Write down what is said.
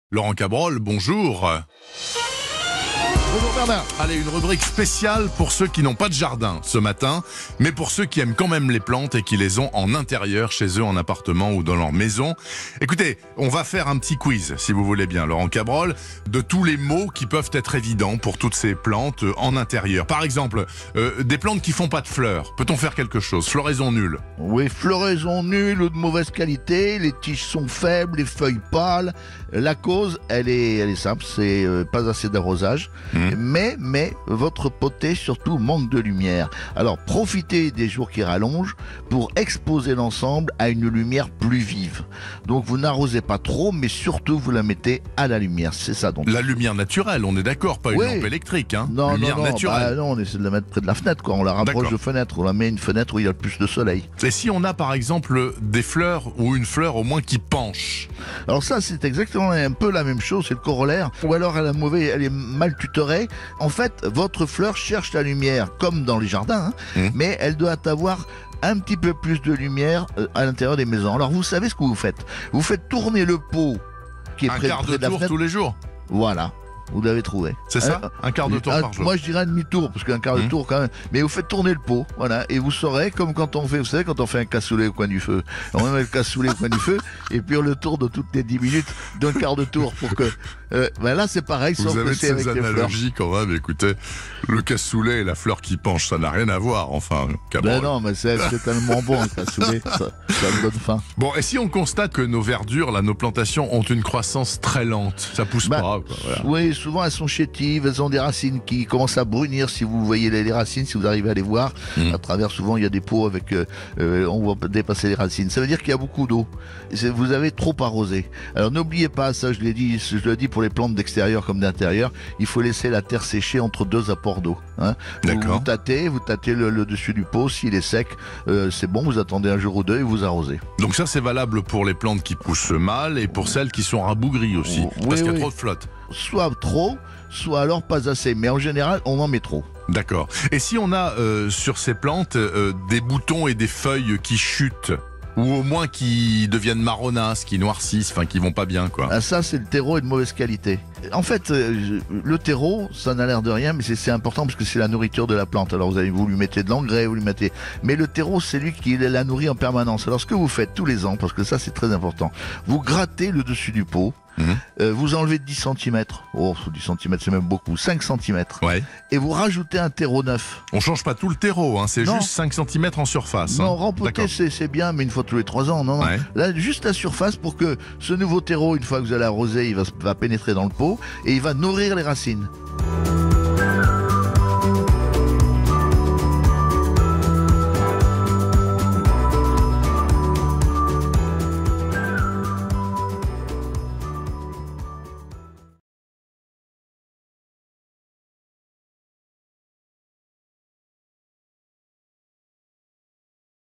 Laurent Cabrol, bonjour. Bonjour Bernard. Allez, une rubrique spéciale pour ceux qui n'ont pas de jardin ce matin, mais pour ceux qui aiment quand même les plantes et qui les ont en intérieur, chez eux, en appartement ou dans leur maison. Écoutez, on va faire un petit quiz, si vous voulez bien, Laurent Cabrol, de tous les mots qui peuvent être évidents pour toutes ces plantes en intérieur. Par exemple, des plantes qui font pas de fleurs. Peut-on faire quelque chose? Floraison nulle. Oui, floraison nulle ou de mauvaise qualité, les tiges sont faibles, les feuilles pâles. La cause, elle est simple, c'est pas assez d'arrosage. Mais votre potager surtout manque de lumière. Alors profitez des jours qui rallongent pour exposer l'ensemble à une lumière plus vive. Donc vous n'arrosez pas trop, mais surtout vous la mettez à la lumière. C'est ça donc. La lumière naturelle, on est d'accord, pas une lampe électrique, hein. Non, lumière naturelle. Non, on essaie de la mettre près de la fenêtre, quoi. On la rapproche de fenêtre, on la met à une fenêtre où il y a le plus de soleil. Et si on a par exemple des fleurs ou une fleur au moins qui penche? Alors ça, c'est exactement un peu la même chose, c'est le corollaire. Ou alors elle est mal tutorée. En fait, votre fleur cherche la lumière, comme dans les jardins, mais elle doit avoir un petit peu plus de lumière à l'intérieur des maisons. Alors vous savez ce que vous faites? Vous faites tourner le pot qui est près de la fenêtre. Un quart de tour tous les jours. Voilà. Vous l'avez trouvé. C'est ça? Un quart de tour par jour. Moi je dirais un demi-tour, parce qu'un quart de tour quand même. Mais vous faites tourner le pot, voilà, et vous saurez, comme quand on fait, vous savez, quand on fait un cassoulet au coin du feu. On met le cassoulet au coin du feu, et puis on le tourne de toutes les 10 minutes d'un quart de tour pour que. Là c'est pareil, sauf vous avez que c'est avec ces analogies quand même, écoutez. Le cassoulet et la fleur qui penche, ça n'a rien à voir, enfin. Ben non, mais c'est tellement bon le cassoulet, ça me donne faim. Bon, et si on constate que nos verdures, là, nos plantations ont une croissance très lente, ça pousse pas, quoi, voilà. Oui, souvent elles sont chétives, elles ont des racines qui commencent à brunir, si vous voyez les racines, si vous arrivez à les voir. À travers, souvent il y a des pots avec, on voit dépasser les racines. Ça veut dire qu'il y a beaucoup d'eau. Vous avez trop arrosé. Alors n'oubliez pas, ça je le dis pour les plantes d'extérieur comme d'intérieur, il faut laisser la terre sécher entre 2 apports d'eau. Hein. Vous tâtez le dessus du pot, s'il est sec, c'est bon, vous attendez un jour ou deux et vous arrosez. Donc ça c'est valable pour les plantes qui poussent mal et pour celles qui sont rabougries aussi, parce qu'il y a trop de flotte. Soit trop, soit alors pas assez, mais en général on en met trop. D'accord. Et si on a sur ces plantes des boutons et des feuilles qui chutent, ou au moins qui deviennent marronasses, qui noircissent, enfin qui vont pas bien, quoi. Ah, ça c'est le terreau est de mauvaise qualité. En fait, le terreau, ça n'a l'air de rien, mais c'est important parce que c'est la nourriture de la plante. Alors vous lui mettez de l'engrais, vous lui mettez... Mais le terreau, c'est lui qui la nourrit en permanence. Alors ce que vous faites tous les ans, parce que ça c'est très important, vous grattez le dessus du pot, vous enlevez 10 cm, 10 cm c'est même beaucoup, 5 cm, et vous rajoutez un terreau neuf. On change pas tout le terreau, hein, c'est juste 5 cm en surface. Non, rempoter c'est bien, mais une fois tous les 3 ans, non. Là, juste la surface pour que ce nouveau terreau, une fois que vous allez arroser, il va pénétrer dans le pot et il va nourrir les racines.